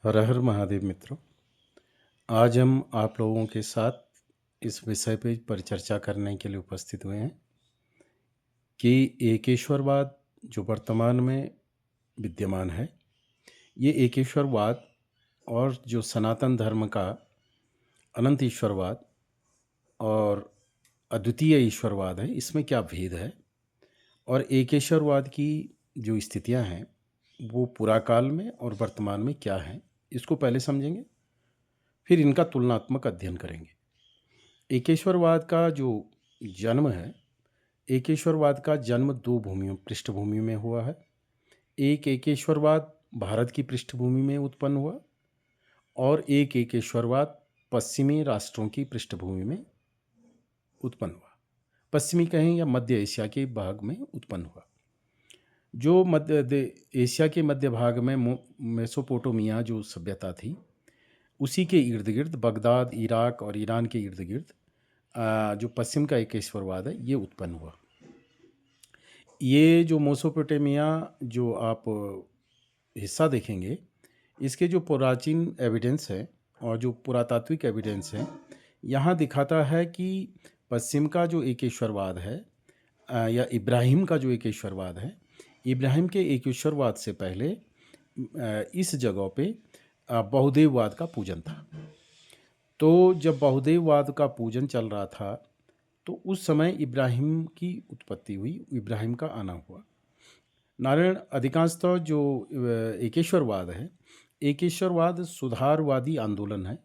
हर हर महादेव मित्रों। आज हम आप लोगों के साथ इस विषय पे परिचर्चा करने के लिए उपस्थित हुए हैं कि एकेश्वरवाद जो वर्तमान में विद्यमान है, ये एकेश्वरवाद और जो सनातन धर्म का अनंत ईश्वरवाद और अद्वितीय ईश्वरवाद है, इसमें क्या भेद है और एकेश्वरवाद की जो स्थितियां हैं वो पुराकाल में और वर्तमान में क्या हैं, इसको पहले समझेंगे, फिर इनका तुलनात्मक अध्ययन करेंगे। एकेश्वरवाद का जो जन्म है, एकेश्वरवाद का जन्म दो भूमियों पृष्ठभूमि में हुआ है। एक एकेश्वरवाद भारत की पृष्ठभूमि में उत्पन्न हुआ और एक एकेश्वरवाद पश्चिमी राष्ट्रों की पृष्ठभूमि में उत्पन्न हुआ। पश्चिमी कहें या मध्य एशिया के भाग में उत्पन्न हुआ। जो एशिया के मध्य भाग में मेसोपोटामिया जो सभ्यता थी, उसी के इर्द गिर्द बगदाद, इराक और ईरान के इर्द गिर्द जो पश्चिम का एकेश्वरवाद है, ये उत्पन्न हुआ। ये जो मेसोपोटामिया जो आप हिस्सा देखेंगे, इसके जो प्राचीन एविडेंस है और जो पुरातात्विक एविडेंस है, यहाँ दिखाता है कि पश्चिम का जो एकेश्वरवाद है या इब्राहिम का जो एकेश्वरवाद है, इब्राहिम के एकेश्वरवाद से पहले इस जगह पे बहुदेववाद का पूजन था। तो जब बहुदेववाद का पूजन चल रहा था, तो उस समय इब्राहिम की उत्पत्ति हुई, इब्राहिम का आना हुआ। नारायण अधिकांशतः जो एकेश्वरवाद है, एकेश्वरवाद सुधारवादी आंदोलन है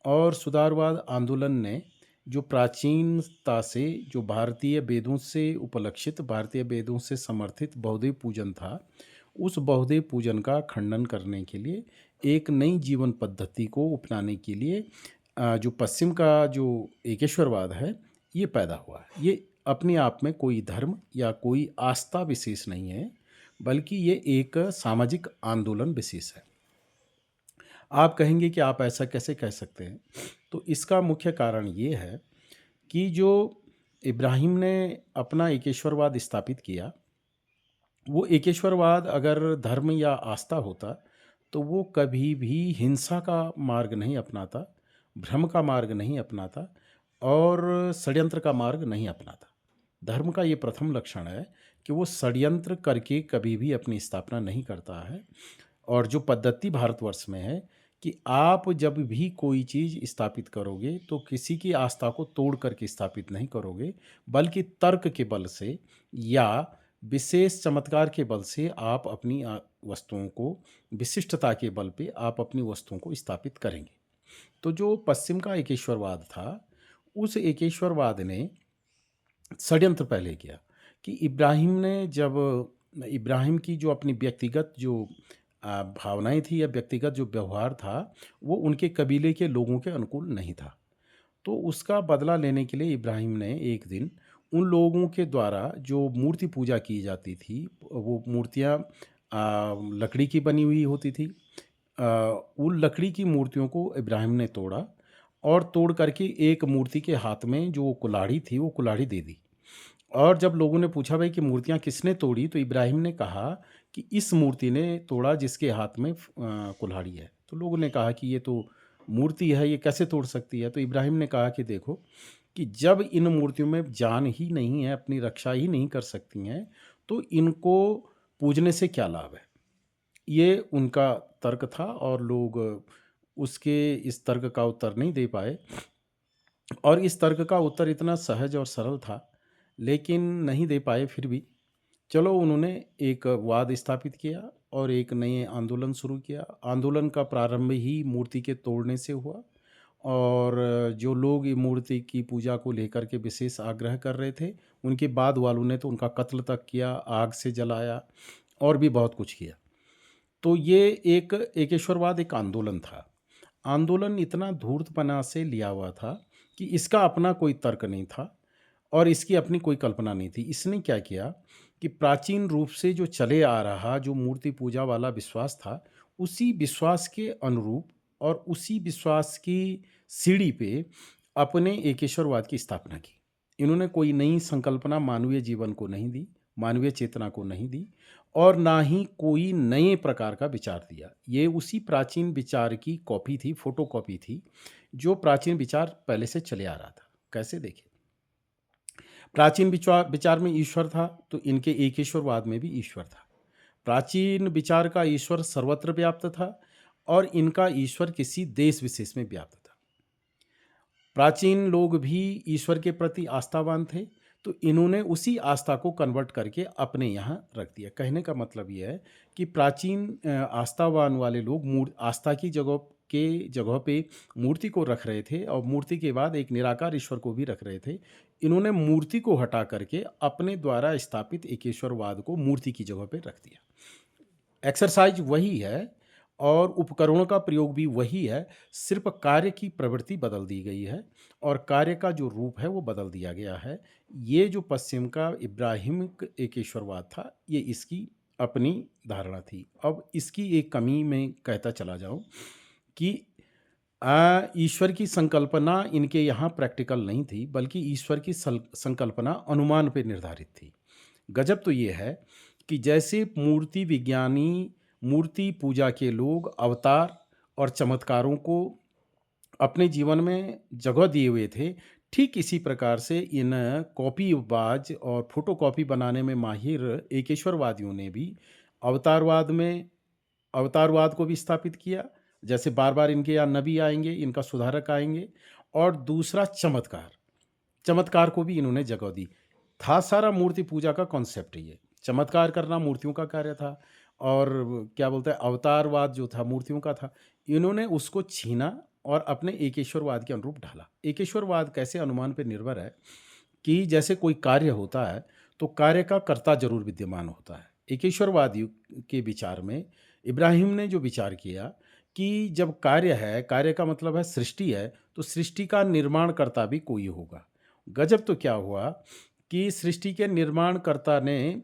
और सुधारवाद आंदोलन ने जो प्राचीनता से जो भारतीय वेदों से उपलक्षित, भारतीय वेदों से समर्थित बहुदेव पूजन था, उस बहुदेव पूजन का खंडन करने के लिए एक नई जीवन पद्धति को अपनाने के लिए जो पश्चिम का जो एकेश्वरवाद है, ये पैदा हुआ है। ये अपने आप में कोई धर्म या कोई आस्था विशेष नहीं है, बल्कि ये एक सामाजिक आंदोलन विशेष है। आप कहेंगे कि आप ऐसा कैसे कह सकते हैं? तो इसका मुख्य कारण ये है कि जो इब्राहिम ने अपना एकेश्वरवाद स्थापित किया, वो एकेश्वरवाद अगर धर्म या आस्था होता, तो वो कभी भी हिंसा का मार्ग नहीं अपनाता, भ्रम का मार्ग नहीं अपनाता और षड्यंत्र का मार्ग नहीं अपनाता। धर्म का ये प्रथम लक्षण है कि वो षड्यंत्र करके कभी भी अपनी स्थापना नहीं करता है। और जो पद्धति भारतवर्ष में है कि आप जब भी कोई चीज़ स्थापित करोगे, तो किसी की आस्था को तोड़ करके स्थापित नहीं करोगे, बल्कि तर्क के बल से या विशेष चमत्कार के बल से आप अपनी वस्तुओं को, विशिष्टता के बल पे आप अपनी वस्तुओं को स्थापित करेंगे। तो जो पश्चिम का एकेश्वरवाद था, उस एकेश्वरवाद ने षड्यंत्र पहले किया कि इब्राहिम ने जब इब्राहिम की जो अपनी व्यक्तिगत जो भावनाएँ थी या व्यक्तिगत जो व्यवहार था, वो उनके कबीले के लोगों के अनुकूल नहीं था। तो उसका बदला लेने के लिए इब्राहिम ने एक दिन उन लोगों के द्वारा जो मूर्ति पूजा की जाती थी, वो मूर्तियाँ लकड़ी की बनी हुई होती थी। उन लकड़ी की मूर्तियों को इब्राहिम ने तोड़ा और तोड़ करके एक मूर्ति के हाथ में जो कुल्हाड़ी थी, वो कुल्हाड़ी दे दी। और जब लोगों ने पूछा भाई कि मूर्तियाँ किसने तोड़ी, तो इब्राहिम ने कहा कि इस मूर्ति ने तोड़ा जिसके हाथ में कुल्हाड़ी है। तो लोगों ने कहा कि ये तो मूर्ति है, ये कैसे तोड़ सकती है? तो इब्राहिम ने कहा कि देखो, कि जब इन मूर्तियों में जान ही नहीं है, अपनी रक्षा ही नहीं कर सकती हैं, तो इनको पूजने से क्या लाभ है? ये उनका तर्क था और लोग उसके इस तर्क का उत्तर नहीं दे पाए। और इस तर्क का उत्तर इतना सहज और सरल था, लेकिन नहीं दे पाए फिर भी। चलो उन्होंने एक वाद स्थापित किया और एक नए आंदोलन शुरू किया। आंदोलन का प्रारंभ ही मूर्ति के तोड़ने से हुआ और जो लोग ये मूर्ति की पूजा को लेकर के विशेष आग्रह कर रहे थे, उनके बाद वालों ने तो उनका कत्ल तक किया, आग से जलाया और भी बहुत कुछ किया। तो ये एक एकेश्वरवाद एक आंदोलन था। आंदोलन इतना धूर्तपना से लिया हुआ था कि इसका अपना कोई तर्क नहीं था और इसकी अपनी कोई कल्पना नहीं थी। इसने क्या किया कि प्राचीन रूप से जो चले आ रहा जो मूर्ति पूजा वाला विश्वास था, उसी विश्वास के अनुरूप और उसी विश्वास की सीढ़ी पे अपने एकेश्वरवाद की स्थापना की। इन्होंने कोई नई संकल्पना मानवीय जीवन को नहीं दी, मानवीय चेतना को नहीं दी और ना ही कोई नए प्रकार का विचार दिया। ये उसी प्राचीन विचार की कॉपी थी, फ़ोटोकॉपी थी, जो प्राचीन विचार पहले से चले आ रहा था। कैसे देखिए, प्राचीन विचार में ईश्वर था, तो इनके एकेश्वरवाद में भी ईश्वर था। प्राचीन विचार का ईश्वर सर्वत्र व्याप्त था और इनका ईश्वर किसी देश विशेष में व्याप्त था। प्राचीन लोग भी ईश्वर के प्रति आस्थावान थे, तो इन्होंने उसी आस्था को कन्वर्ट करके अपने यहाँ रख दिया। कहने का मतलब ये है कि प्राचीन आस्थावान वाले लोग आस्था की जगह पे मूर्ति को रख रहे थे और मूर्ति के बाद एक निराकार ईश्वर को भी रख रहे थे। इन्होंने मूर्ति को हटा करके अपने द्वारा स्थापित एकेश्वरवाद को मूर्ति की जगह पे रख दिया। एक्सरसाइज वही है और उपकरणों का प्रयोग भी वही है, सिर्फ कार्य की प्रवृत्ति बदल दी गई है और कार्य का जो रूप है वो बदल दिया गया है। ये जो पश्चिम का इब्राहिमिक एकेश्वरवाद था, ये इसकी अपनी धारणा थी। अब इसकी एक कमी मैं कहता चला जाऊं कि ईश्वर की संकल्पना इनके यहाँ प्रैक्टिकल नहीं थी, बल्कि ईश्वर की संकल्पना अनुमान पे निर्धारित थी। गजब तो ये है कि जैसे मूर्ति विज्ञानी, मूर्ति पूजा के लोग अवतार और चमत्कारों को अपने जीवन में जगह दिए हुए थे, ठीक इसी प्रकार से इन कॉपीबाज और फोटोकॉपी बनाने में माहिर एकेश्वरवादियों ने भी अवतारवाद में अवतारवाद को भी स्थापित किया। जैसे बार-बार इनके यहाँ नबी आएँगे, इनका सुधारक आएँगे और दूसरा चमत्कार, चमत्कार को भी इन्होंने जगह दी। था सारा मूर्ति पूजा का कॉन्सेप्ट ये। चमत्कार करना मूर्तियों का कार्य था और क्या बोलते हैं अवतारवाद जो था मूर्तियों का था। इन्होंने उसको छीना और अपने एकेश्वरवाद के अनुरूप ढाला। एकेश्वरवाद कैसे अनुमान पे निर्भर है कि जैसे कोई कार्य होता है, तो कार्य का कर्ता ज़रूर विद्यमान होता है। एकेश्वरवादियों के विचार में इब्राहिम ने जो विचार किया कि जब कार्य है, कार्य का मतलब है सृष्टि है, तो सृष्टि का निर्माणकर्ता भी कोई होगा। गजब तो क्या हुआ कि सृष्टि के निर्माणकर्ता ने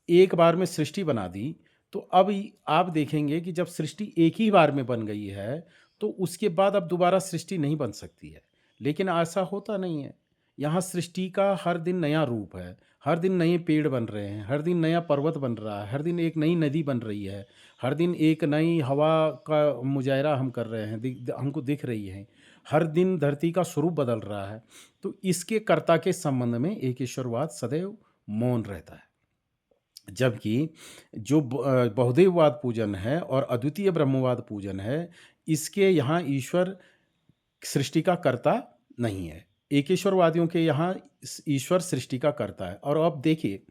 एक बार में सृष्टि बना दी, तो अब आप देखेंगे कि जब सृष्टि एक ही बार में बन गई है, तो उसके बाद अब दोबारा सृष्टि नहीं बन सकती है। लेकिन ऐसा होता नहीं है। यहाँ सृष्टि का हर दिन नया रूप है, हर दिन नए पेड़ बन रहे हैं, हर दिन नया पर्वत बन रहा है, हर दिन एक नई नदी बन रही है, हर दिन एक नई हवा का मुजायरा हम कर रहे हैं, हमको दिख रही है। हर दिन धरती का स्वरूप बदल रहा है। तो इसके कर्ता के संबंध में एकेश्वरवाद सदैव मौन रहता है। जबकि जो बहुदेववाद पूजन है और अद्वितीय ब्रह्मवाद पूजन है, इसके यहाँ ईश्वर सृष्टि का कर्ता नहीं है। एकेश्वरवादियों के यहाँ ईश्वर सृष्टि का कर्ता है। और अब देखिए,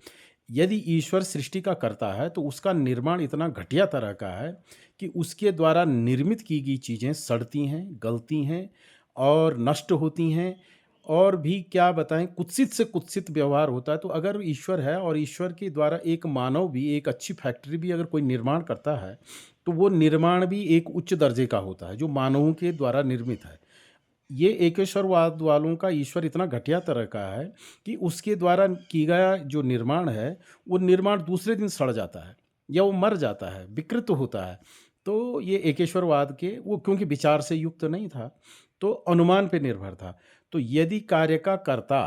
यदि ईश्वर सृष्टि का कर्ता है, तो उसका निर्माण इतना घटिया तरह का है कि उसके द्वारा निर्मित की गई चीज़ें सड़ती हैं, गलती हैं और नष्ट होती हैं और भी क्या बताएँ, कुत्सित से कुत्सित व्यवहार होता है। तो अगर ईश्वर है और ईश्वर के द्वारा एक मानव भी, एक अच्छी फैक्ट्री भी अगर कोई निर्माण करता है, तो वो निर्माण भी एक उच्च दर्जे का होता है, जो मानवों के द्वारा निर्मित है। ये एकेश्वरवाद वालों का ईश्वर इतना घटिया तरह का है कि उसके द्वारा की गया जो निर्माण है, वो निर्माण दूसरे दिन सड़ जाता है या वो मर जाता है, विकृत होता है। तो ये एकेश्वरवाद के वो क्योंकि विचार से युक्त नहीं था, तो अनुमान पे निर्भर था। तो यदि कार्य का कर्ता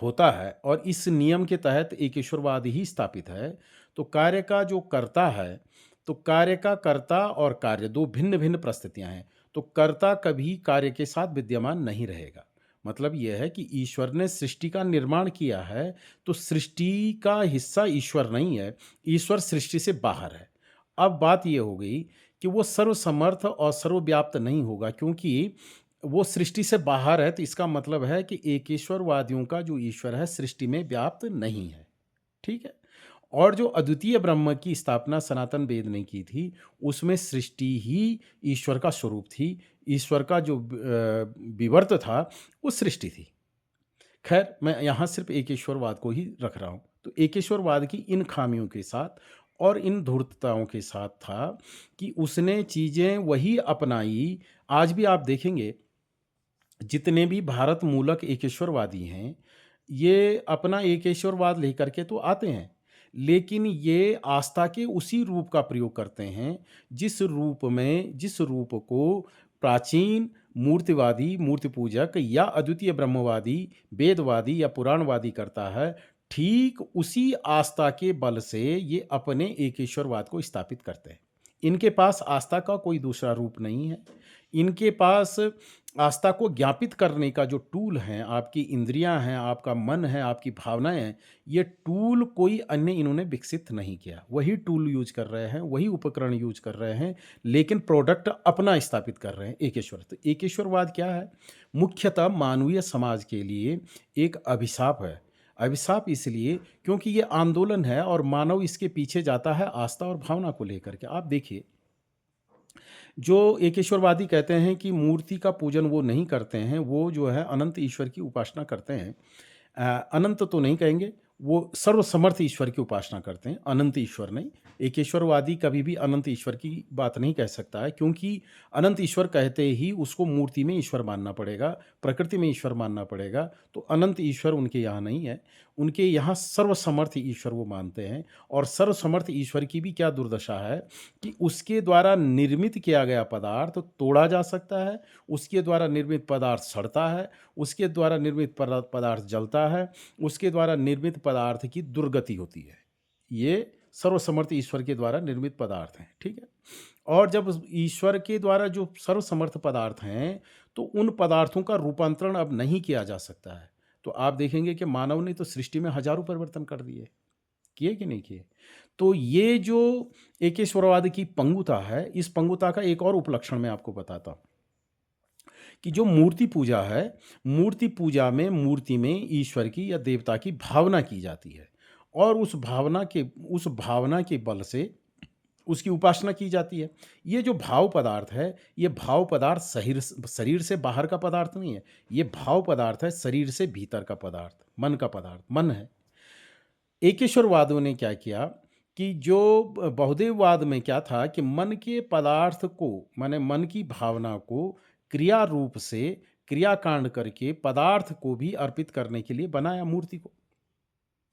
होता है और इस नियम के तहत एकेश्वरवाद ही स्थापित है, तो कार्य का जो कर्ता है, तो कार्य का कर्ता और कार्य 2 भिन्न-भिन्न परिस्थितियाँ हैं। तो कर्ता कभी कार्य के साथ विद्यमान नहीं रहेगा। मतलब ये है कि ईश्वर ने सृष्टि का निर्माण किया है, तो सृष्टि का हिस्सा ईश्वर नहीं है, ईश्वर सृष्टि से बाहर है। अब बात ये हो गई कि वो सर्वसमर्थ और सर्वव्याप्त नहीं होगा, क्योंकि वो सृष्टि से बाहर है, तो इसका मतलब है कि एकेश्वरवादियों का जो ईश्वर है सृष्टि में व्याप्त नहीं है। ठीक है? और जो अद्वितीय ब्रह्म की स्थापना सनातन वेद ने की थी, उसमें सृष्टि ही ईश्वर का स्वरूप थी। ईश्वर का जो विवर्त था, वो सृष्टि थी। खैर, मैं यहाँ सिर्फ़ एकेश्वरवाद को ही रख रहा हूँ। तो एकेश्वरवाद की इन खामियों के साथ और इन धूर्तताओं के साथ था कि उसने चीज़ें वही अपनाई। आज भी आप देखेंगे, जितने भी भारत मूलक एकेश्वरवादी हैं, ये अपना एकेश्वरवाद लेकर के तो आते हैं, लेकिन ये आस्था के उसी रूप का प्रयोग करते हैं, जिस रूप को प्राचीन मूर्तिवादी, मूर्ति पूजक या अद्वितीय ब्रह्मवादी, वेदवादी या पुराणवादी करता है। ठीक उसी आस्था के बल से ये अपने एकेश्वरवाद को स्थापित करते हैं। इनके पास आस्था का कोई दूसरा रूप नहीं है। इनके पास आस्था को ज्ञापित करने का जो टूल हैं, आपकी इंद्रियाँ हैं, आपका मन है, आपकी भावनाएँ हैं, ये टूल कोई अन्य इन्होंने विकसित नहीं किया। वही टूल यूज़ कर रहे हैं, वही उपकरण यूज़ कर रहे हैं, लेकिन प्रोडक्ट अपना स्थापित कर रहे हैं, एकेश्वर। तो एकेश्वरवाद क्या है? मुख्यतः मानवीय समाज के लिए एक अभिशाप है। अभिशाप इसलिए क्योंकि ये आंदोलन है और मानव इसके पीछे जाता है आस्था और भावना को लेकर के। आप देखिए, जो एकेश्वरवादी कहते हैं कि मूर्ति का पूजन वो नहीं करते हैं, वो जो है अनंत ईश्वर की उपासना करते हैं। अनंत तो नहीं कहेंगे, वो सर्वसमर्थ ईश्वर की उपासना करते हैं, अनंत ईश्वर नहीं। एकेश्वरवादी कभी भी अनंत ईश्वर की बात नहीं कह सकता है, क्योंकि अनंत ईश्वर कहते ही उसको मूर्ति में ईश्वर मानना पड़ेगा, प्रकृति में ईश्वर मानना पड़ेगा। तो अनंत ईश्वर उनके यहाँ नहीं है, उनके यहाँ सर्वसमर्थ ईश्वर वो मानते हैं। और सर्वसमर्थ ईश्वर की भी क्या दुर्दशा है कि उसके द्वारा निर्मित किया गया पदार्थ तोड़ा जा सकता है, उसके द्वारा निर्मित पदार्थ सड़ता है, उसके द्वारा निर्मित पदार्थ जलता है, उसके द्वारा निर्मित पदार्थ की दुर्गति होती है। ये सर्वसमर्थ ईश्वर के द्वारा निर्मित पदार्थ हैं, ठीक है? और जब ईश्वर के द्वारा जो सर्वसमर्थ पदार्थ हैं, तो उन पदार्थों का रूपांतरण अब नहीं किया जा सकता है। तो आप देखेंगे कि मानव ने तो सृष्टि में हज़ारों परिवर्तन कर दिए। किए कि नहीं किए? तो ये जो एकेश्वरवाद की पंगुता है, इस पंगुता का एक और उपलक्षण मैं आपको बताता हूँ कि जो मूर्ति पूजा है, मूर्ति पूजा में मूर्ति में ईश्वर की या देवता की भावना की जाती है और उस भावना के बल से उसकी उपासना की जाती है। ये जो भाव पदार्थ है, ये भाव पदार्थ शरीर से बाहर का पदार्थ नहीं है। ये भाव पदार्थ है शरीर से भीतर का पदार्थ, मन का पदार्थ, मन है। एकेश्वरवादियों ने क्या किया कि जो बहुदेववाद में क्या था कि मन के पदार्थ को, माने मन की भावना को क्रिया रूप से क्रियाकांड करके पदार्थ को भी अर्पित करने के लिए बनाया मूर्ति को।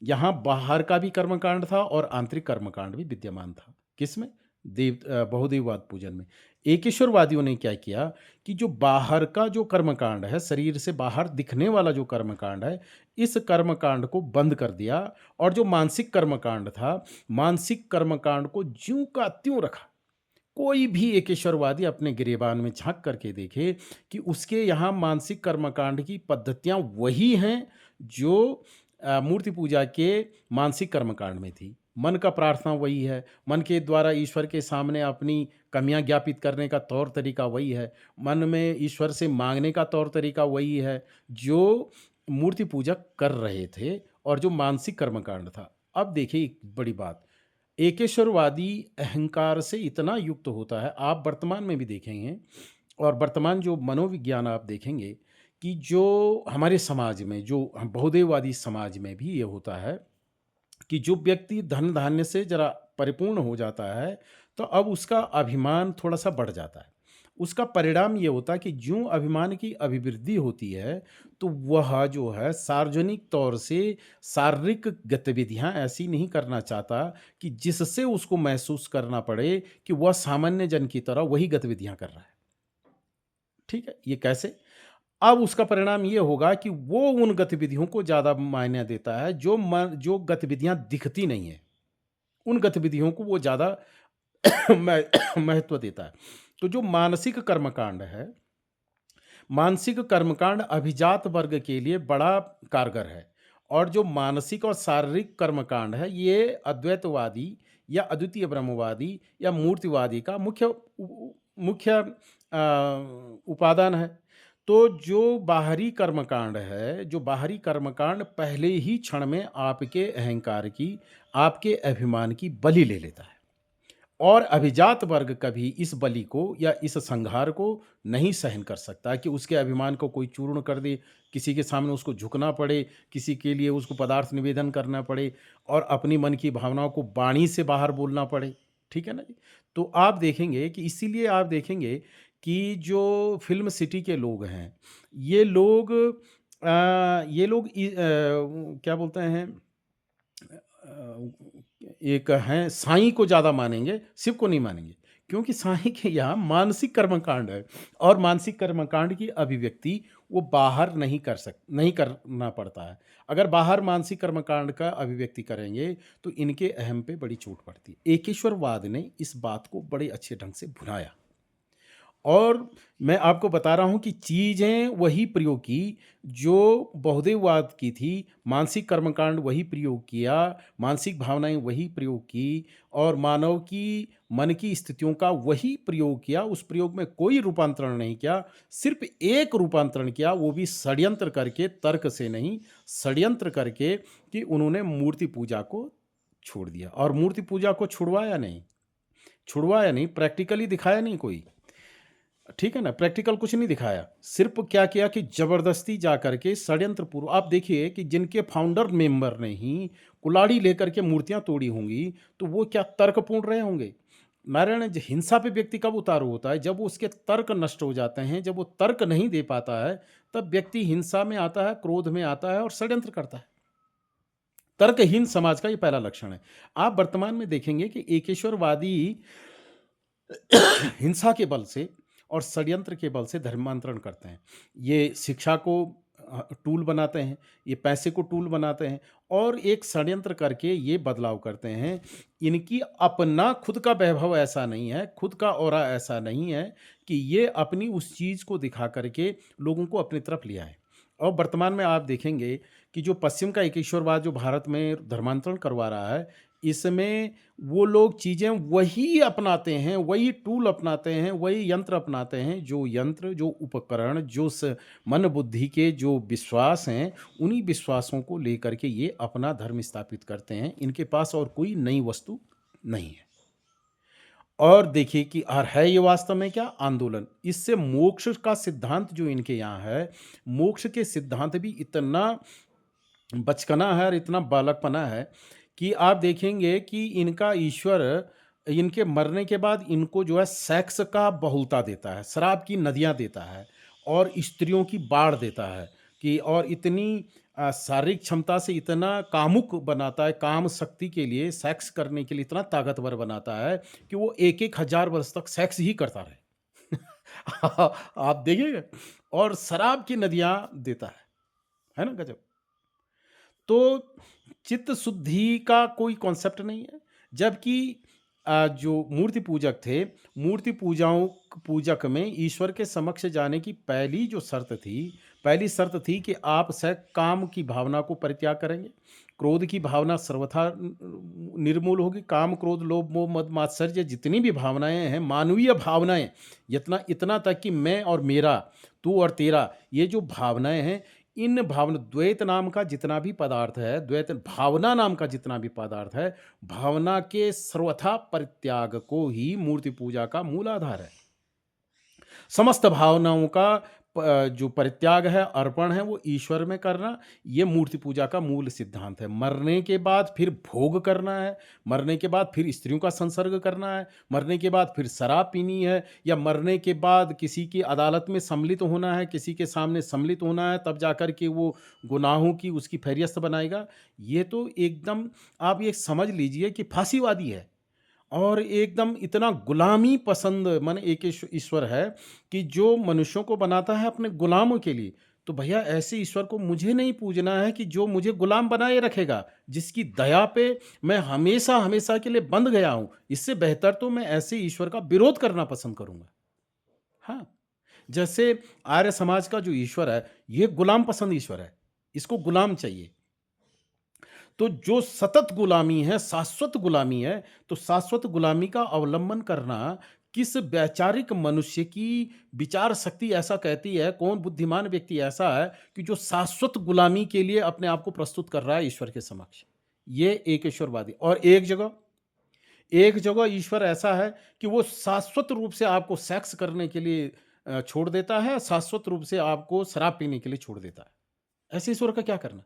यहाँ बाहर का भी कर्मकांड था और आंतरिक कर्मकांड भी विद्यमान था। किसमें? बहुदेववाद पूजन में। एकेश्वरवादियों ने क्या किया कि जो बाहर का जो कर्मकांड है, शरीर से बाहर दिखने वाला जो कर्मकांड है, इस कर्मकांड को बंद कर दिया और जो मानसिक कर्मकांड था, मानसिक कर्मकांड को ज्यों का त्यों रखा। कोई भी एकेश्वरवादी अपने गिरेबान में झाँक करके देखे कि उसके यहाँ मानसिक कर्मकांड की पद्धतियाँ वही हैं जो मूर्ति पूजा के मानसिक कर्मकांड में थी। मन का प्रार्थना वही है, मन के द्वारा ईश्वर के सामने अपनी कमियाँ ज्ञापित करने का तौर तरीका वही है, मन में ईश्वर से माँगने का तौर तरीका वही है, जो मूर्ति पूजा कर रहे थे और जो मानसिक कर्मकांड था। अब देखिए एक बड़ी बात, एकेश्वरवादी अहंकार से इतना युक्त होता है, आप वर्तमान में भी देखेंगे और वर्तमान जो मनोविज्ञान आप देखेंगे कि जो हमारे समाज में, जो हम बहुदेववादी समाज में भी ये होता है कि जो व्यक्ति धन धान्य से जरा परिपूर्ण हो जाता है, तो अब उसका अभिमान थोड़ा-सा बढ़ जाता है। उसका परिणाम ये होता है कि ज्यों अभिमान की अभिवृद्धि होती है, तो वह जो है सार्वजनिक तौर से शारीरिक गतिविधियाँ ऐसी नहीं करना चाहता कि जिससे उसको महसूस करना पड़े कि वह सामान्य जन की तरह वही गतिविधियाँ कर रहा है। ठीक है? ये कैसे? अब उसका परिणाम ये होगा कि वो उन गतिविधियों को ज़्यादा मायने देता है जो गतिविधियाँ दिखती नहीं हैं। उन गतिविधियों को वो ज़्यादा महत्व देता है। तो जो मानसिक कर्मकांड है, मानसिक कर्मकांड अभिजात वर्ग के लिए बड़ा कारगर है और जो मानसिक और शारीरिक कर्मकांड है, ये अद्वैतवादी या अद्वितीय ब्रह्मवादी या मूर्तिवादी का मुख्य उपादान है। तो जो बाहरी कर्मकांड है, जो बाहरी कर्मकांड पहले ही क्षण में आपके अहंकार की, आपके अभिमान की बलि ले लेता है और अभिजात वर्ग कभी इस बलि को या इस संहार को नहीं सहन कर सकता कि उसके अभिमान को कोई चूर्ण कर दे, किसी के सामने उसको झुकना पड़े, किसी के लिए उसको पदार्थ निवेदन करना पड़े और अपनी मन की भावनाओं को वाणी से बाहर बोलना पड़े। ठीक है ना जी? तो आप देखेंगे कि इसीलिए आप देखेंगे कि जो फ़िल्म सिटी के लोग हैं, क्या बोलते हैं, एक हैं साईं को ज़्यादा मानेंगे, शिव को नहीं मानेंगे। क्योंकि साईं के यहाँ मानसिक कर्मकांड है और मानसिक कर्मकांड की अभिव्यक्ति वो बाहर नहीं करना पड़ता है। अगर बाहर मानसिक कर्मकांड का अभिव्यक्ति करेंगे, तो इनके अहम पे बड़ी चोट पड़ती है। एकेश्वरवाद ने इस बात को बड़े अच्छे ढंग से भुनाया। और मैं आपको बता रहा हूँ कि चीज़ें वही प्रयोग की जो बहुदेववाद की थी, मानसिक कर्मकांड वही प्रयोग किया, मानसिक भावनाएँ वही प्रयोग की और मानव की मन की स्थितियों का वही प्रयोग किया, उस प्रयोग में कोई रूपांतरण नहीं किया, सिर्फ़ एक रूपांतरण किया, वो भी षड्यंत्र करके, तर्क से नहीं, षड्यंत्र करके कि उन्होंने मूर्ति पूजा को छोड़ दिया और मूर्ति पूजा को छुड़वाया नहीं, प्रैक्टिकली दिखाया नहीं कोई। ठीक है ना? प्रैक्टिकल कुछ नहीं दिखाया। सिर्फ़ क्या किया कि ज़बरदस्ती जा कर के षड्यंत्रपूर्व आप देखिए कि जिनके फाउंडर मेंबर ने ही कुल्हाड़ी लेकर के मूर्तियाँ तोड़ी होंगी, तो वो क्या तर्कपूर्ण रहे होंगे? नारायण ज हिंसा पे व्यक्ति कब उतारू होता है? जब वो उसके तर्क नष्ट हो जाते हैं, जब वो तर्क नहीं दे पाता है, तब व्यक्ति हिंसा में आता है, क्रोध में आता है और षड्यंत्र करता है। तर्कहीन समाज का ये पहला लक्षण है। आप वर्तमान में देखेंगे कि एकेश्वरवादी हिंसा के बल से और षड्यंत्र के बल से धर्मांतरण करते हैं। ये शिक्षा को टूल बनाते हैं, ये पैसे को टूल बनाते हैं और एक षड्यंत्र करके ये बदलाव करते हैं। इनकी अपना खुद का वैभव ऐसा नहीं है, खुद का ऑरा ऐसा नहीं है कि ये अपनी उस चीज़ को दिखा कर के लोगों को अपनी तरफ ले आएँ। और वर्तमान में आप देखेंगे कि जो पश्चिम का एकेश्वरवाद जो भारत में धर्मांतरण करवा रहा है, इसमें वो लोग चीज़ें वही अपनाते हैं, वही टूल अपनाते हैं, वही यंत्र अपनाते हैं, जो यंत्र, जो उपकरण, जो स मन बुद्धि के जो विश्वास हैं, उन्हीं विश्वासों को लेकर के ये अपना धर्म स्थापित करते हैं। इनके पास और कोई नई वस्तु नहीं है। और देखिए कि और है ये वास्तव में क्या? आंदोलन। इससे मोक्ष का सिद्धांत जो इनके यहाँ है, मोक्ष के सिद्धांत भी इतना बचकना है और इतना बालकपना है कि आप देखेंगे कि इनका ईश्वर इनके मरने के बाद इनको जो है सेक्स का बहुलता देता है, शराब की नदियाँ देता है और स्त्रियों की बाढ़ देता है कि और इतनी शारीरिक क्षमता से इतना कामुक बनाता है, काम शक्ति के लिए, सेक्स करने के लिए इतना ताकतवर बनाता है कि वो 1-1 हज़ार वर्ष तक सेक्स ही करता रहे। आप देखिएगा और शराब की नदियाँ देता है ना? गज़ब। तो चित्त शुद्धि का कोई कॉन्सेप्ट नहीं है। जबकि जो मूर्ति पूजक थे, पूजक में ईश्वर के समक्ष जाने की पहली शर्त थी कि आप स काम की भावना को परित्याग करेंगे। क्रोध की भावना सर्वथा निर्मूल होगी। काम, क्रोध, लोभ, मोह, मद, मात्सर्य जितनी भी भावनाएँ हैं, मानवीय भावनाएँ, इतना इतना तक कि मैं और मेरा, तू और तेरा, ये जो भावनाएँ हैं, इन भावना द्वैत नाम का जितना भी पदार्थ है, द्वैत भावना नाम का जितना भी पदार्थ है, भावना के सर्वथा परित्याग को ही मूर्ति पूजा का मूल आधार है। समस्त भावनाओं का जो परित्याग है, अर्पण है, वो ईश्वर में करना, ये मूर्ति पूजा का मूल सिद्धांत है। मरने के बाद फिर भोग करना है, मरने के बाद फिर स्त्रियों का संसर्ग करना है, मरने के बाद फिर शराब पीनी है या मरने के बाद किसी की अदालत में सम्मिलित होना है, किसी के सामने सम्मिलित होना है, तब जाकर के वो गुनाहों की उसकी फ़हरिस्त बनाएगा। ये तो एकदम आप ये समझ लीजिए कि फांसीवादी है। और एकदम इतना गुलामी पसंद मन एक ईश्वर है कि जो मनुष्यों को बनाता है अपने गुलामों के लिए। तो भैया ऐसे ईश्वर को मुझे नहीं पूजना है कि जो मुझे गुलाम बनाए रखेगा, जिसकी दया पे मैं हमेशा हमेशा के लिए बंध गया हूँ। इससे बेहतर तो मैं ऐसे ईश्वर का विरोध करना पसंद करूँगा। हाँ, जैसे आर्य समाज का जो ईश्वर है, ये गुलाम पसंद ईश्वर है। इसको गुलाम चाहिए। तो जो सतत गुलामी है, शाश्वत गुलामी है, तो शाश्वत गुलामी का अवलंबन करना किस वैचारिक मनुष्य की विचार शक्ति ऐसा कहती है, कौन बुद्धिमान व्यक्ति ऐसा है कि जो शाश्वत गुलामी के लिए अपने आप को प्रस्तुत कर रहा है ईश्वर के समक्ष? ये एक ईश्वरवादी और एक जगह ईश्वर ऐसा है कि वो शाश्वत रूप से आपको सेक्स करने के लिए छोड़ देता है, शाश्वत रूप से आपको शराब पीने के लिए छोड़ देता है। ऐसे ईश्वर का क्या करना?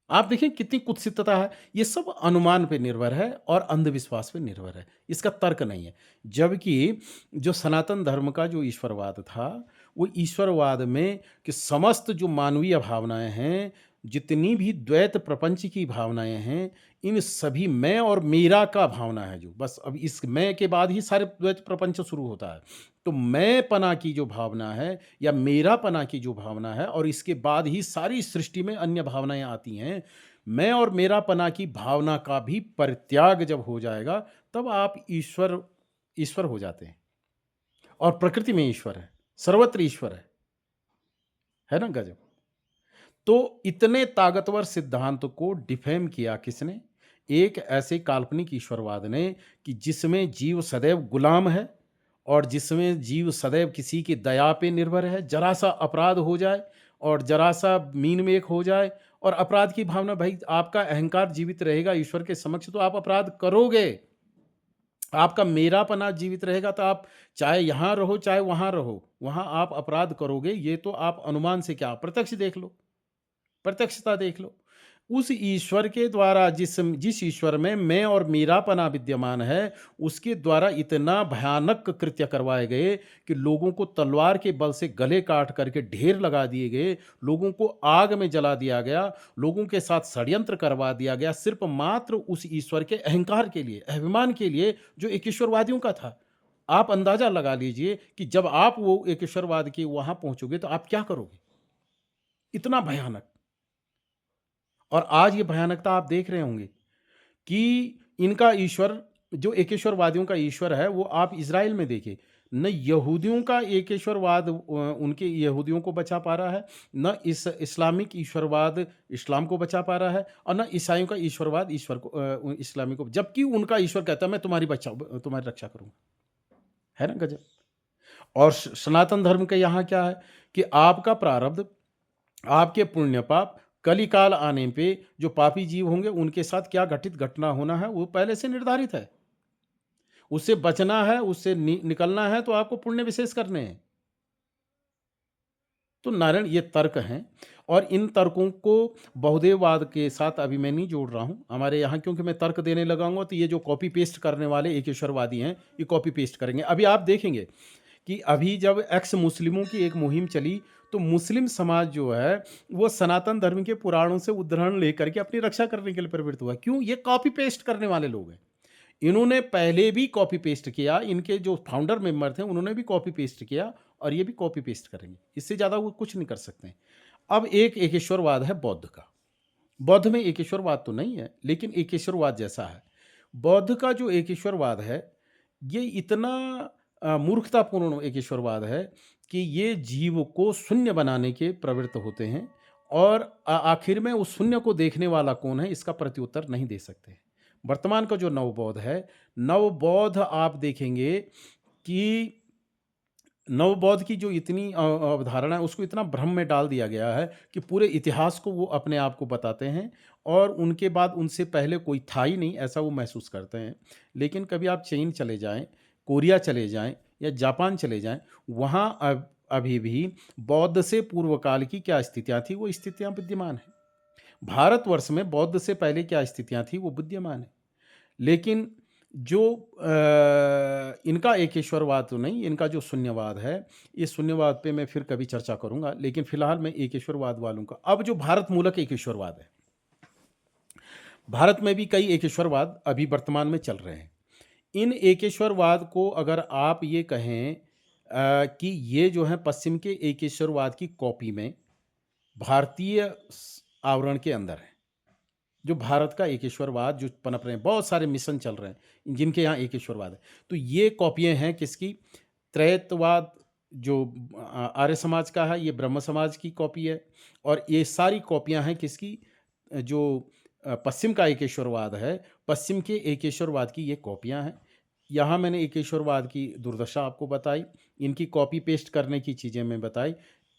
आप देखिए कितनी कुत्सितता है। ये सब अनुमान पे निर्भर है और अंधविश्वास पे निर्भर है। इसका तर्क नहीं है। जबकि जो सनातन धर्म का जो ईश्वरवाद था, वो ईश्वरवाद में कि समस्त जो मानवीय भावनाएँ हैं, जितनी भी द्वैत प्रपंच की भावनाएँ हैं, इन सभी मैं और मेरा का भावना है जो, बस अब इस मैं के बाद ही सारे द्वैत प्रपंच शुरू होता है। तो मैंपना की जो भावना है या मेरापना की जो भावना है और इसके बाद ही सारी सृष्टि में अन्य भावनाएँ आती हैं। मैं और मेरापना की भावना का भी परित्याग जब हो जाएगा, तब आप ईश्वर हो जाते हैं और प्रकृति में ईश्वर है, सर्वत्र ईश्वर है। है ना गज़ब? तो इतने ताकतवर सिद्धांत को डिफेम किया किसने? एक ऐसे काल्पनिक ईश्वरवाद ने कि जिसमें जीव सदैव गुलाम है और जिसमें जीव सदैव किसी की दया पे निर्भर है। ज़रा-सा अपराध हो जाए और ज़रा-सा मीन में एक हो जाए और अपराध की भावना, भई आपका अहंकार जीवित रहेगा ईश्वर के समक्ष तो आप अपराध करोगे। आपका मेरापना जीवित रहेगा तो आप चाहे यहाँ रहो, चाहे वहाँ रहो, वहाँ आप अपराध करोगे। ये तो आप अनुमान से क्या प्रत्यक्ष देख लो। प्रत्यक्षता देख लो। उस ईश्वर के द्वारा जिस ईश्वर में मैं और मेरापना विद्यमान है, उसके द्वारा इतना भयानक कृत्य करवाए गए कि लोगों को तलवार के बल से गले काट करके ढेर लगा दिए गए, लोगों को आग में जला दिया गया, लोगों के साथ षड्यंत्र करवा दिया गया, सिर्फ़ मात्र उस ईश्वर के अहंकार के लिए, अभिमान के लिए जो एकेश्वरवादियों का था। आप अंदाज़ा लगा लीजिए कि जब आप वो एकेश्वरवाद के वहाँ पहुँचोगे तो आप क्या करोगे? इतना भयानक। और आज ये भयानकता आप देख रहे होंगे कि इनका ईश्वर, जो एकेश्वरवादियों का ईश्वर है, वो आप इज़राइल में देखिए, न यहूदियों का एकेश्वरवाद उनके यहूदियों को बचा पा रहा है, न इस्लामिक ईश्वरवाद इस्लाम को बचा पा रहा है और न ईसाइयों का ईश्वरवाद ईश्वर को इस्लामी को, जबकि उनका ईश्वर कहता है मैं तुम्हारी रक्षा करूँगा। है ना गज़ब? और सनातन धर्म के यहाँ क्या है कि आपका प्रारब्ध, आपके पुण्य पाप कलिकाल आने पे जो पापी जीव होंगे उनके साथ क्या घटित घटना होना है वो पहले से निर्धारित है। उससे बचना है, उससे निकलना है तो आपको पुण्य विशेष करने हैं। तो नारायण ये तर्क हैं और इन तर्कों को बहुदेववाद के साथ अभी मैं नहीं जोड़ रहा हूँ। हमारे यहाँ क्योंकि मैं तर्क देने लगाऊँगा तो ये जो कॉपी पेस्ट करने वाले एकेश्वरवादी हैं, ये कॉपी पेस्ट करेंगे। अभी आप देखेंगे कि अभी जब एक्स मुस्लिमों की एक मुहिम चली, तो मुस्लिम समाज जो है, वो सनातन धर्म के पुराणों से उद्धरण लेकर के अपनी रक्षा करने के लिए प्रवृत्त हुआ। क्यों? ये कॉपी पेस्ट करने वाले लोग हैं। इन्होंने पहले भी कॉपी पेस्ट किया, इनके जो फाउंडर मेंबर थे, उन्होंने भी कॉपी पेस्ट किया और ये भी कॉपी पेस्ट करेंगे। इससे ज़्यादा वो कुछ नहीं कर सकते हैं। अब एक एकेश्वरवाद है बौद्ध का। बौद्ध में एकेश्वरवाद तो नहीं है, लेकिन एकेश्वरवाद जैसा है। बौद्ध का जो एकेश्वरवाद है, ये इतना मूर्खतापूर्ण एकेश्वरवाद है कि ये जीव को शून्य बनाने के प्रवृत्त होते हैं और आखिर में उस शून्य को देखने वाला कौन है, इसका प्रत्युत्तर नहीं दे सकते। वर्तमान का जो नवबौद्ध है, नवबौद्ध आप देखेंगे कि नवबौद्ध की जो इतनी अवधारणा है, उसको इतना भ्रम में डाल दिया गया है कि पूरे इतिहास को वो अपने आप को बताते हैं और उनके बाद उनसे पहले कोई था ही नहीं, ऐसा वो महसूस करते हैं। लेकिन कभी आप चीन चले जाएँ, कोरिया चले जाएँ या जापान चले जाएँ, वहाँ अभी भी बौद्ध से पूर्व काल की क्या स्थितियाँ थी, वो स्थितियाँ विद्यमान हैं। भारतवर्ष में बौद्ध से पहले क्या स्थितियाँ थी, वो विद्यमान है। लेकिन जो इनका एकेश्वरवाद तो नहीं, इनका जो शून्यवाद है, इस शून्यवाद पे मैं फिर कभी चर्चा करूँगा, लेकिन फिलहाल मैं एकेश्वरवाद वालों का, अब जो भारत मूलक एकेश्वरवाद है, भारत में भी कई एकेश्वरवाद अभी वर्तमान में चल रहे हैं। इन एकेश्वरवाद को अगर आप ये कहें कि ये जो है पश्चिम के एकेश्वरवाद की कॉपी में भारतीय आवरण के अंदर है। जो भारत का एकेश्वरवाद जो पनप रहे हैं, बहुत सारे मिशन चल रहे हैं जिनके यहाँ एकेश्वरवाद है। तो ये कॉपियाँ हैं किसकी? त्रैतवाद जो आर्य समाज का है, ये ब्रह्म समाज की कॉपी है और ये सारी कॉपियाँ हैं किसकी? जो पश्चिम का एकेश्वरवाद है, पश्चिम के एकेश्वरवाद की ये कॉपियाँ हैं। यहाँ मैंने एकेश्वरवाद की दुर्दशा आपको बताई, इनकी कॉपी पेस्ट करने की चीज़ें मैं बताई।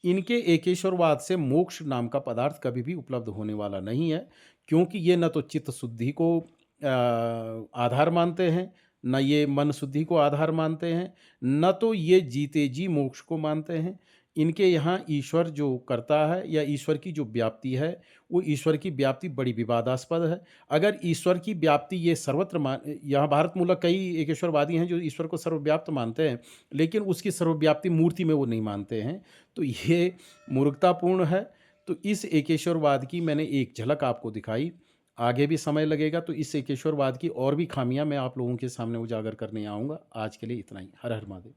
इनके एकेश्वरवाद से मोक्ष नाम का पदार्थ कभी भी उपलब्ध होने वाला नहीं है, क्योंकि ये न तो चित्त शुद्धि को आधार मानते हैं, न ये मन शुद्धि को आधार मानते हैं, न तो ये जीते जी मोक्ष को मानते हैं। इनके यहाँ ईश्वर जो करता है या ईश्वर की जो व्याप्ति है, वो ईश्वर की व्याप्ति बड़ी विवादास्पद है। अगर ईश्वर की व्याप्ति ये सर्वत्र यहाँ भारत मूलक कई एकेश्वरवादी हैं जो ईश्वर को सर्वव्याप्त मानते हैं, लेकिन उसकी सर्वव्याप्ति मूर्ति में वो नहीं मानते हैं। तो ये मूर्खतापूर्ण है। तो इस एकेश्वरवाद की मैंने एक झलक आपको दिखाई। आगे भी समय लगेगा तो इस एकेश्वरवाद की और भी ख़ामियाँ मैं आप लोगों के सामने उजागर करने आऊँगा। आज के लिए इतना ही। हर हर महादेव।